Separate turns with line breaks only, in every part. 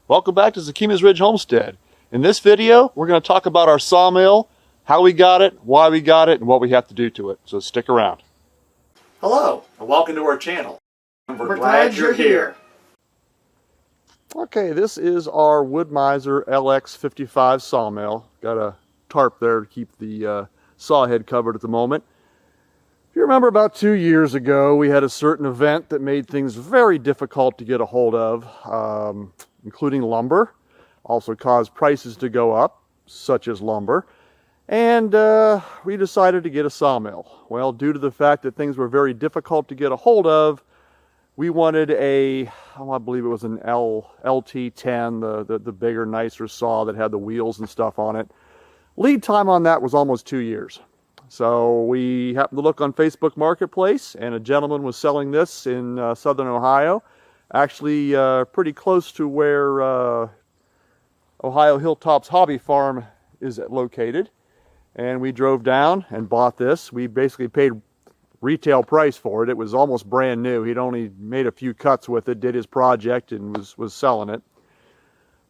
Welcome back to Zucchini's Ridge Homestead. In this video, we're going to talk about our sawmill, how we got it, why we got it, and what we have to do to it. So stick around.
Hello, and welcome to our channel. We're glad you're here.
Okay, this is our Wood-Mizer LX 55 sawmill. Got a tarp there to keep the saw head covered at the moment. If you remember, about 2 years ago, we had a certain event that made things very difficult to get a hold of, including lumber. Also caused prices to go up, such as lumber. And we decided to get a sawmill. Well, due to the fact that things were very difficult to get a hold of, we wanted I believe it was an LT10, the bigger, nicer saw that had the wheels and stuff on it. Lead time on that was almost 2 years. So we happened to look on Facebook Marketplace, and a gentleman was selling this in southern Ohio, actually pretty close to where Ohio Hilltops Hobby Farm is located. And we drove down and bought this. We basically paid retail price for it. It was almost brand new. He'd only made a few cuts with it, did his project, and was selling it.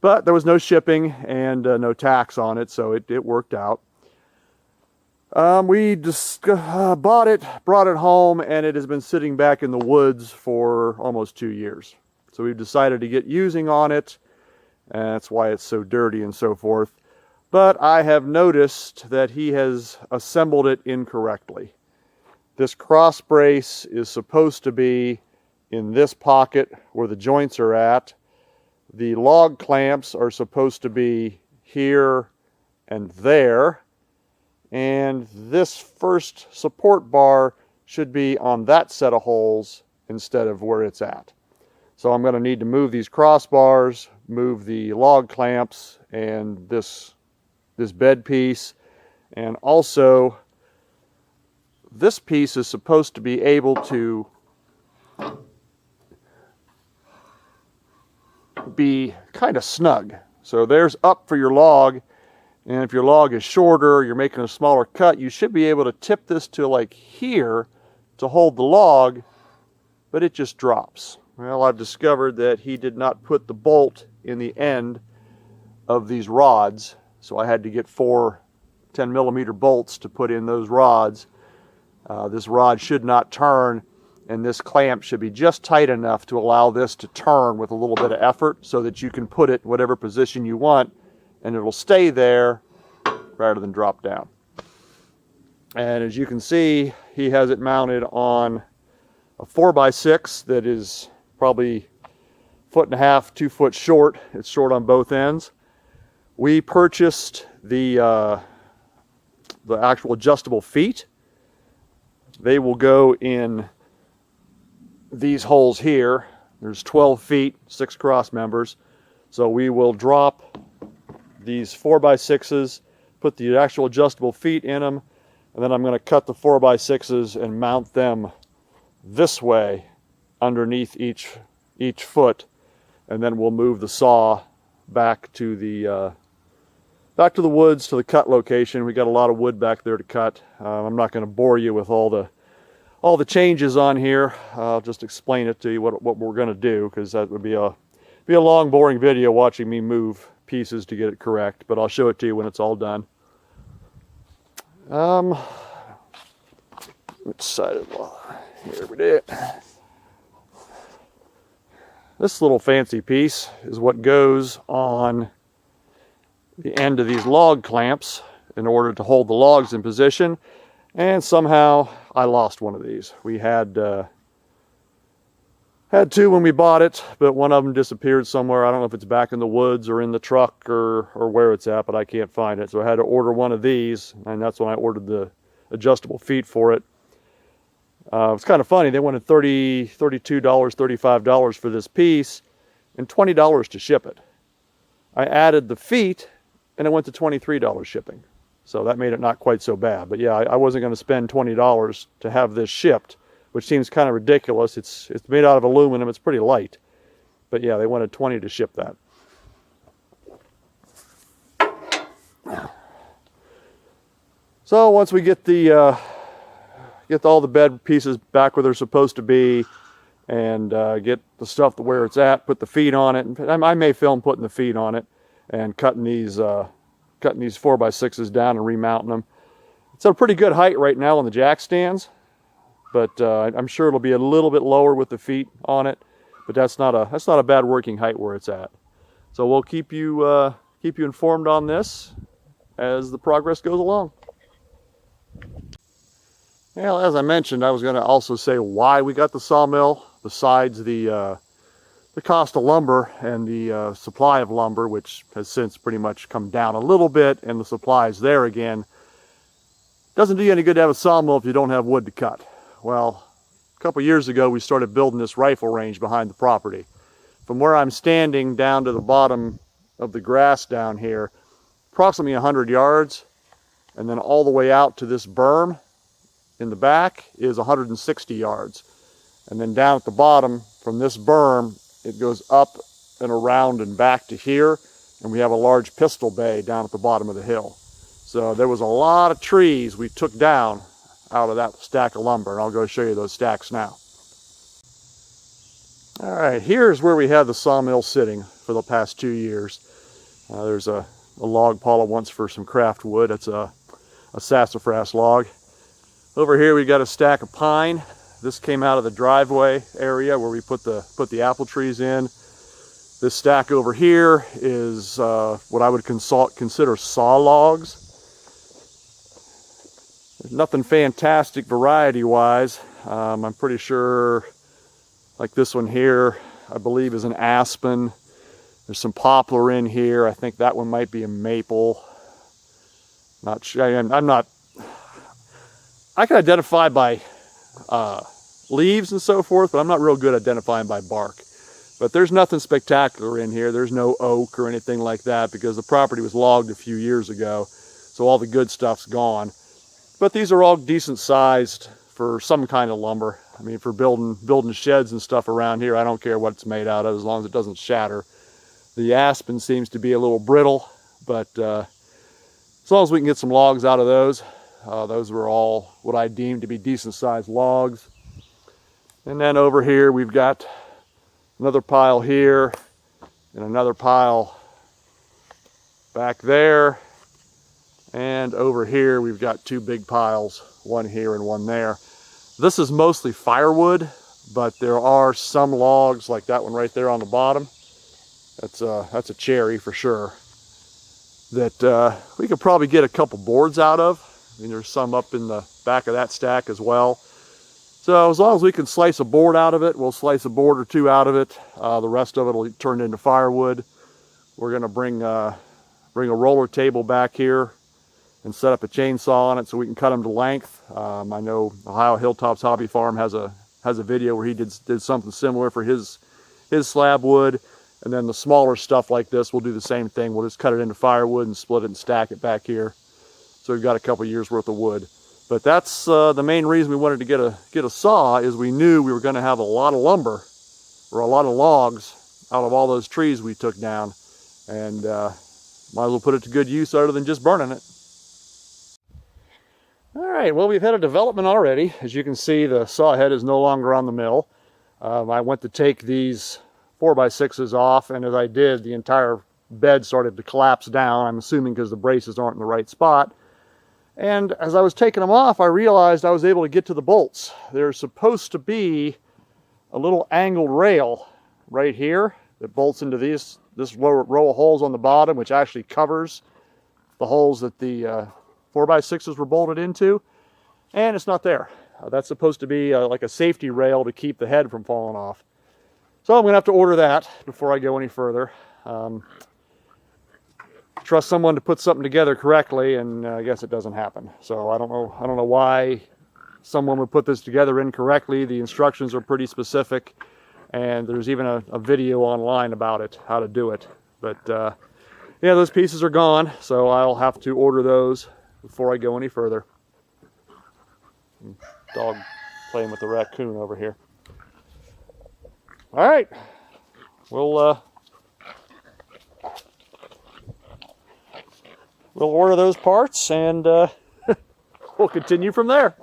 But there was no shipping and no tax on it, so it worked out. We just bought it, brought it home, and it has been sitting back in the woods for almost 2 years. So we've decided to get using on it, and that's why it's so dirty and so forth. But I have noticed that he has assembled it incorrectly. This cross brace is supposed to be in this pocket where the joints are at. The log clamps are supposed to be here and there. And this first support bar should be on that set of holes instead of where it's at. So I'm going to need to move these crossbars, move the log clamps, and this bed piece. And also, this piece is supposed to be able to be kind of snug. So there's up for your log. And if your log is shorter, you're making a smaller cut, you should be able to tip this to like here to hold the log, but it just drops. Well, I've discovered that he did not put the bolt in the end of these rods, so I had to get 4 10mm bolts to put in those rods. This rod should not turn, and this clamp should be just tight enough to allow this to turn with a little bit of effort so that you can put it in whatever position you want, and it'll stay there rather than drop down. And as you can see, he has it mounted on a 4x6 that is probably 1.5 feet, 2 foot short. It's short on both ends. We purchased the actual adjustable feet. They will go in these holes here. There's 12 feet, 6 cross members. So we will drop these 4x6s, put the actual adjustable feet in them, and then I'm going to cut the 4x6s and mount them this way underneath each foot, and then we'll move the saw back to the woods, to the cut location. We got a lot of wood back there to cut. I'm not going to bore you with all the changes on here. I'll just explain it to you what we're going to do, because that would be a long, boring video watching me move pieces to get it correct, but I'll show it to you when it's all done. Which side of the, here we did. This little fancy piece is what goes on the end of these log clamps in order to hold the logs in position, and somehow I lost one of these. We had two when we bought it, but one of them disappeared somewhere. I don't know if it's back in the woods or in the truck or where it's at, but I can't find it. So I had to order one of these, and that's when I ordered the adjustable feet for it. It's kind of funny. They wanted $32, $35 for this piece and $20 to ship it. I added the feet, and it went to $23 shipping. So that made it not quite so bad. But yeah, I wasn't going to spend $20 to have this shipped, which seems kind of ridiculous. It's made out of aluminum. It's pretty light. But yeah, they wanted $20 to ship that. So once we get all the bed pieces back where they're supposed to be, and get the stuff to where it's at, put the feet on it. And I may film putting the feet on it and cutting these 4x6s down and remounting them. It's a pretty good height right now on the jack stands, but I'm sure it'll be a little bit lower with the feet on it. But that's not a bad working height where it's at. So we'll keep you informed on this as the progress goes along. Well, as I mentioned, I was going to also say why we got the sawmill, besides the cost of lumber and the supply of lumber, which has since pretty much come down a little bit, and the supply is there again. Doesn't do you any good to have a sawmill if you don't have wood to cut. Well, a couple years ago we started building this rifle range behind the property. From where I'm standing down to the bottom of the grass down here, approximately 100 yards, and then all the way out to this berm in the back is 160 yards. And then down at the bottom from this berm, it goes up and around and back to here, and we have a large pistol bay down at the bottom of the hill. So there was a lot of trees we took down out of that stack of lumber, and I'll go show you those stacks now. All right, here's where we had the sawmill sitting for the past 2 years. There's a log pile once for some craft wood. That's a sassafras log. Over here we got a stack of pine. This came out of the driveway area where we put the apple trees in. This stack over here is what I would consider saw logs. There's nothing fantastic variety-wise. I'm pretty sure, like this one here, I believe is an aspen. There's some poplar in here. I think that one might be a maple. Not sure. I can identify by leaves and so forth, but I'm not real good at identifying by bark. But there's nothing spectacular in here. There's no oak or anything like that because the property was logged a few years ago, so all the good stuff's gone. But these are all decent sized for some kind of lumber. I mean, for building sheds and stuff around here, I don't care what it's made out of as long as it doesn't shatter. The aspen seems to be a little brittle, but as long as we can get some logs out of those, those were all what I deem to be decent sized logs. And then over here we've got another pile here and another pile back there. And over here we've got two big piles, one here and one there. This is mostly firewood, but there are some logs like that one right there on the bottom. That's a cherry for sure. That we could probably get a couple boards out of. I mean, there's some up in the back of that stack as well. So as long as we can slice a board out of it, we'll slice a board or two out of it. The rest of it will turn into firewood. We're going to bring a roller table back here and set up a chainsaw on it so we can cut them to length. I know Ohio Hilltops Hobby Farm has a video where he did something similar for his slab wood. And then the smaller stuff like this, we'll do the same thing. We'll just cut it into firewood and split it and stack it back here. So we've got a couple years worth of wood. But that's the main reason we wanted to get a saw, is we knew we were going to have a lot of lumber or a lot of logs out of all those trees we took down, and might as well put it to good use other than just burning it. All right, well, we've had a development already. As you can see, the saw head is no longer on the mill. I went to take these 4x6s off, and as I did, the entire bed started to collapse down. I'm assuming because the braces aren't in the right spot. And as I was taking them off, I realized I was able to get to the bolts. There's supposed to be a little angled rail right here that bolts into this row of holes on the bottom, which actually covers the holes that the 4x6s were bolted into, and it's not there. That's supposed to be like a safety rail to keep the head from falling off. So I'm going to have to order that before I go any further. Trust someone to put something together correctly, and I guess it doesn't happen. So I don't know why someone would put this together incorrectly. The instructions are pretty specific, and there's even a video online about it, how to do it. But yeah, those pieces are gone, so I'll have to order those before I go any further. Dog playing with the raccoon over here. All right, we'll order those parts, and we'll continue from there.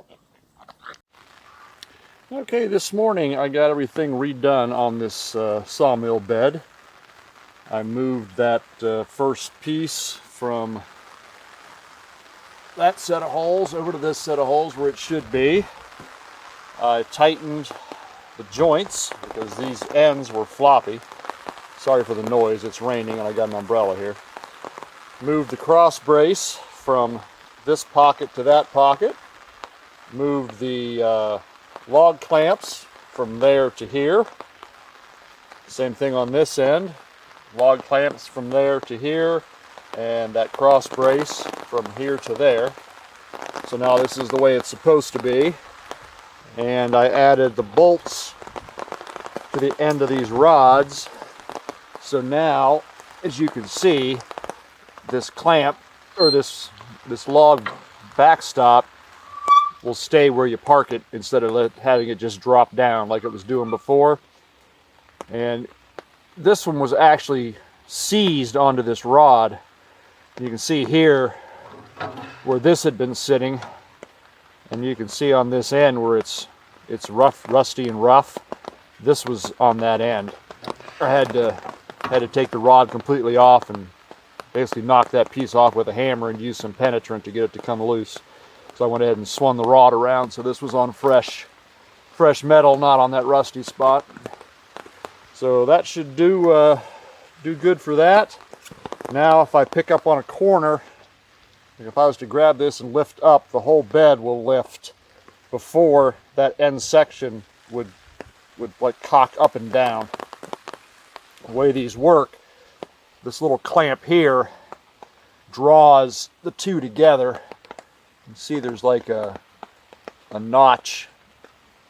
Okay, this morning I got everything redone on this sawmill bed. I moved that first piece from that set of holes over to this set of holes where it should be. I tightened the joints because these ends were floppy. Sorry for the noise, it's raining and I got an umbrella here. Moved the cross brace from this pocket to that pocket. Moved the log clamps from there to here. Same thing on this end. Log clamps from there to here, and that cross brace from here to there. So now this is the way it's supposed to be. And I added the bolts to the end of these rods. So now, as you can see, this clamp, or this log backstop, will stay where you park it instead of having it just drop down like it was doing before. And this one was actually seized onto this rod. You can see here where this had been sitting, and you can see on this end where it's rough, rusty and rough. This was on that end. I had to take the rod completely off and basically knock that piece off with a hammer and use some penetrant to get it to come loose. So I went ahead and swung the rod around so this was on fresh metal, not on that rusty spot. So that should do good for that. Now if I pick up on a corner, if I was to grab this and lift up, the whole bed will lift before that end section would like cock up and down. The way these work, this little clamp here draws the two together. You can see there's like a notch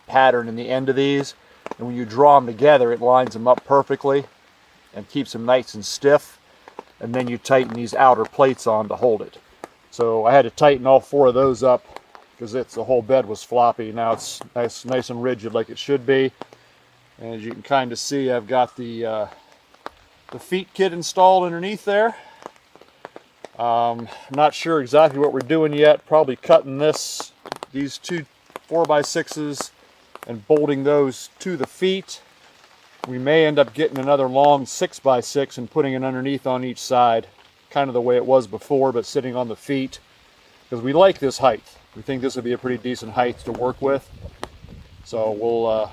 pattern in the end of these, and when you draw them together it lines them up perfectly and keeps them nice and stiff, and then you tighten these outer plates on to hold it. So I had to tighten all four of those up because the whole bed was floppy. Now it's nice and rigid like it should be. And as you can kind of see, I've got the feet kit installed underneath there. Not sure exactly what we're doing yet. Probably cutting these two 4x6s and bolting those to the feet. We may end up getting another long 6x6 and putting it underneath on each side, kind of the way it was before, but sitting on the feet, because we like this height. We think this would be a pretty decent height to work with. So we'll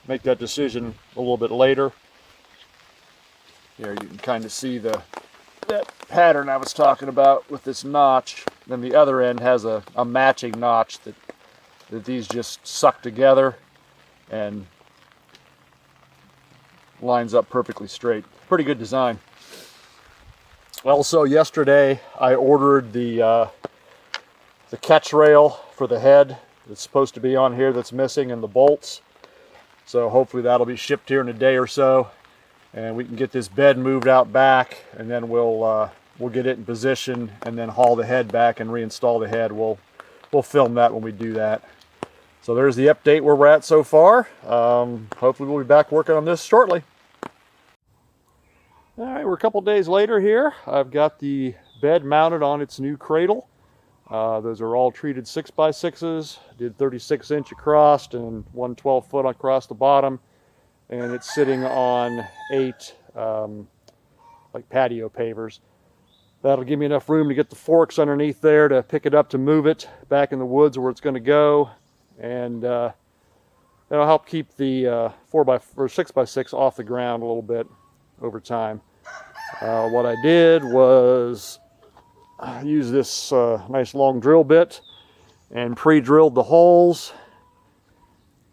make that decision a little bit later. Here you can kind of see that pattern I was talking about with this notch. Then the other end has a matching notch that these just suck together and lines up perfectly straight. Pretty good design. Also, yesterday I ordered the catch rail for the head that's supposed to be on here that's missing, and the bolts. So hopefully that'll be shipped here in a day or so, and we can get this bed moved out back, and then we'll get it in position and then haul the head back and reinstall the head. We'll film that when we do that. So there's the update where we're at so far. Hopefully we'll be back working on this shortly. All right, we're a couple days later here. I've got the bed mounted on its new cradle. Those are all treated 6x6s. Did 36-inch across and 1 12-foot across the bottom. And it's sitting on 8 like patio pavers. That'll give me enough room to get the forks underneath there to pick it up to move it back in the woods where it's going to go. And that'll help keep the 6x6 off the ground a little bit over time. What I did was use this nice long drill bit and pre-drilled the holes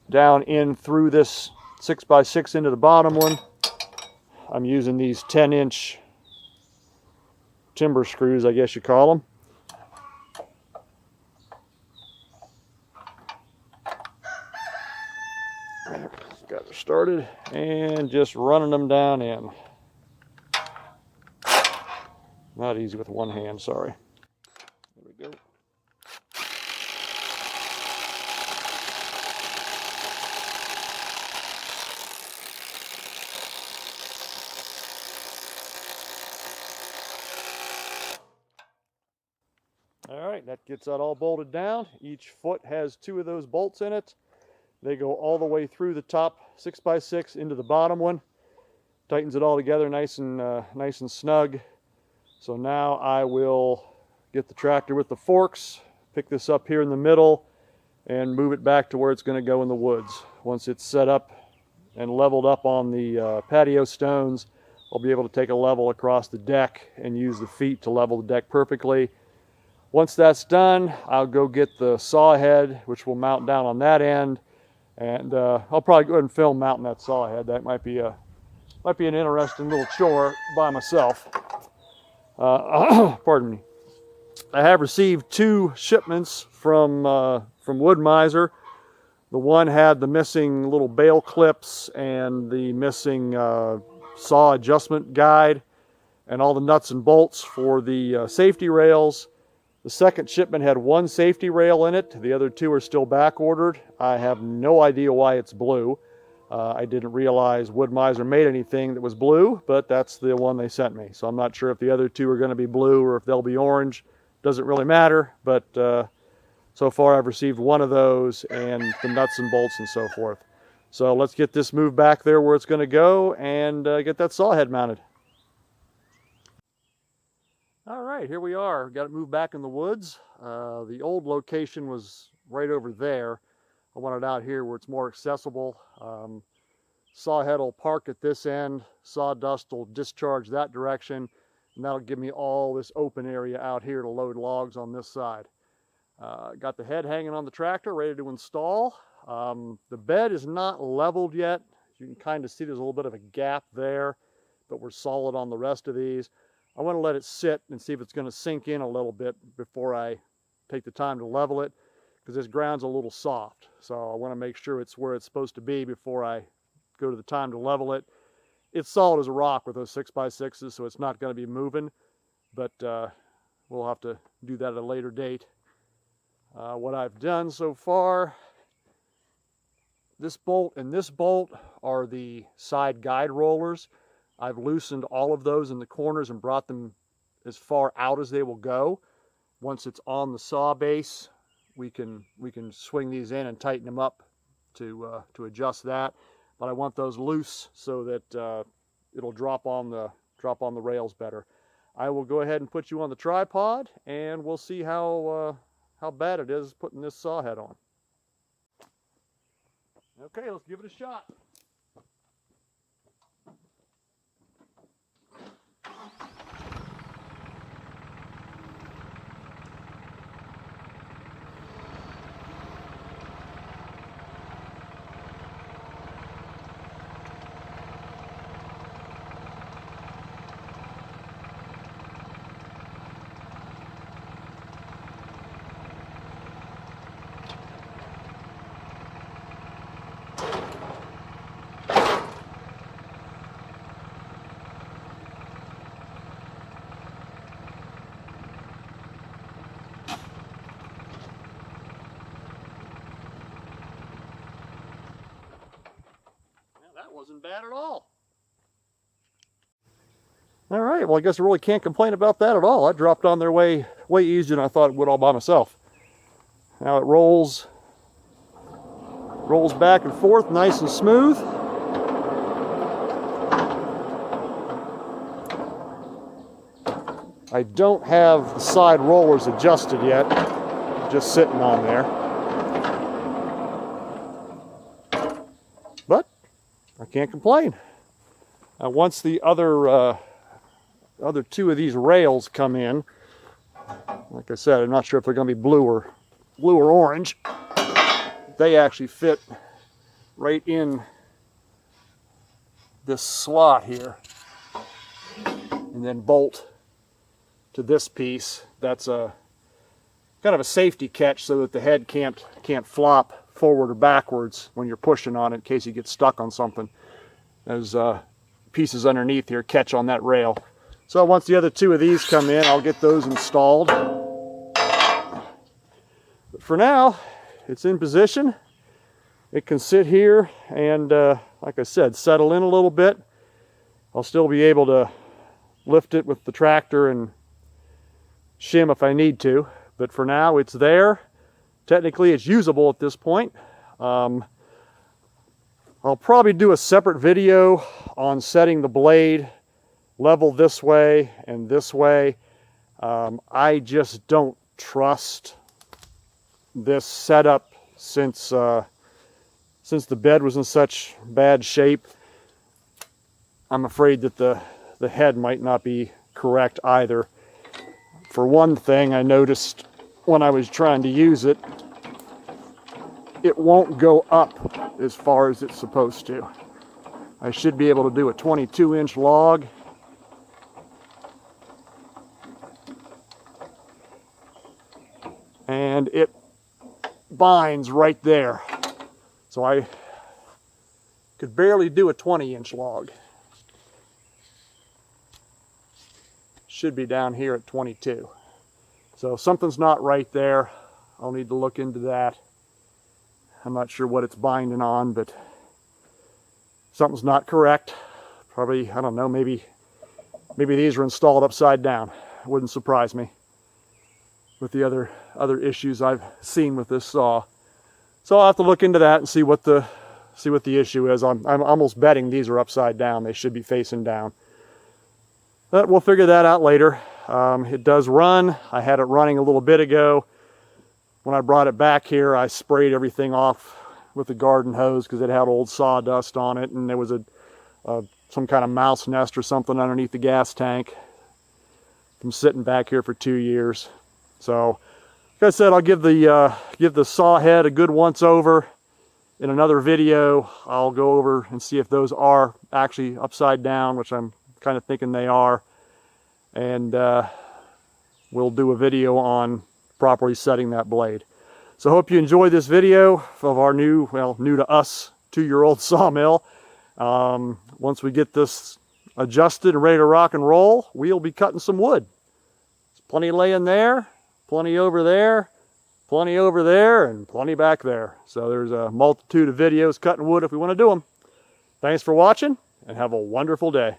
down in through this 6x6 into the bottom one. I'm using these 10-inch timber screws, I guess you call them. Got it started and just running them down in. Not easy with one hand, sorry. There we go. All right, that gets that all bolted down. Each foot has 2 of those bolts in it. They go all the way through the top 6x6 into the bottom one. Tightens it all together nice and snug. So now I will get the tractor with the forks, pick this up here in the middle, and move it back to where it's going to go in the woods. Once it's set up and leveled up on the patio stones, I'll be able to take a level across the deck and use the feet to level the deck perfectly. Once that's done, I'll go get the saw head, which will mount down on that end, and I'll probably go ahead and film mounting that saw head. That might be an interesting little chore by myself. Pardon me. I have received 2 shipments from Wood-Mizer. The one had the missing little bail clips and the missing saw adjustment guide and all the nuts and bolts for the safety rails. The second shipment had 1 safety rail in it. The other 2 are still back ordered. I have no idea why it's blue. I didn't realize Wood-Mizer made anything that was blue, but that's the one they sent me. So I'm not sure if the other 2 are going to be blue or if they'll be orange. Doesn't really matter, but so far I've received 1 of those and the nuts and bolts and so forth. So let's get this moved back there where it's going to go and get that saw head mounted. All right, here we are. Got it moved back in the woods. The old location was right over there. I want it out here where it's more accessible. Saw head will park at this end. Sawdust will discharge that direction. And that'll give me all this open area out here to load logs on this side. Got the head hanging on the tractor, ready to install. The bed is not leveled yet. You can kind of see there's a little bit of a gap there, but we're solid on the rest of these. I want to let it sit and see if it's going to sink in a little bit before I take the time to level it, because this ground's a little soft. So I want to make sure it's where it's supposed to be before I go to the time to level it. It's solid as a rock with those 6x6s, so it's not going to be moving, but we'll have to do that at a later date. What I've done so far, this bolt and this bolt are the side guide rollers. I've loosened all of those in the corners and brought them as far out as they will go. Once it's on the saw base, we can swing these in and tighten them up to adjust that. But I want those loose so that it'll drop on the rails better. I will go ahead and put you on the tripod, and we'll see how bad it is putting this saw head on. Okay, let's give it a shot. Wasn't bad at all. All right, well, I guess I really can't complain about that at all. That dropped on there way easier than I thought it would all by myself. Now it rolls back and forth nice and smooth. I don't have the side rollers adjusted yet, just sitting on there. But I can't complain. Once the other 2 of these rails come in, like I said, I'm not sure if they're going to be blue or orange. They actually fit right in this slot here, and then bolt to this piece. That's a kind of a safety catch so that the head can't flop forward or backwards when you're pushing on it in case you get stuck on something. There's pieces underneath here catch on that rail. So once the other 2 of these come in, I'll get those installed. But for now, it's in position. It can sit here and, like I said, settle in a little bit. I'll still be able to lift it with the tractor and shim if I need to, But for now, it's there. Technically, it's usable at this point. I'll probably do a separate video on setting the blade level this way and this way. I just don't trust this setup since the bed was in such bad shape. I'm afraid that the head might not be correct either. For one thing, I noticed when I was trying to use it, it won't go up as far as it's supposed to. I should be able to do a 22-inch log. And it binds right there. So I could barely do a 20-inch log. Should be down here at 22. So something's not right there. I'll need to look into that. I'm not sure what it's binding on, but something's not correct. Probably, I don't know, maybe these are installed upside down. It wouldn't surprise me with the other issues I've seen with this saw. So I'll have to look into that and see what the issue is. I'm almost betting these are upside down. They should be facing down. But we'll figure that out later. It does run. I had it running a little bit ago. When I brought it back here, I sprayed everything off with a garden hose because it had old sawdust on it, and there was some kind of mouse nest or something underneath the gas tank from sitting back here for 2 years. So, like I said, I'll give the saw head a good once over. In another video, I'll go over and see if those are actually upside down, which I'm kind of thinking they are. And we'll do a video on properly setting that blade. So I hope you enjoyed this video of our new to us, 2-year-old sawmill. Once we get this adjusted and ready to rock and roll, we'll be cutting some wood. There's plenty laying there, plenty over there, plenty over there, and plenty back there. So there's a multitude of videos cutting wood if we want to do them. Thanks for watching, and have a wonderful day.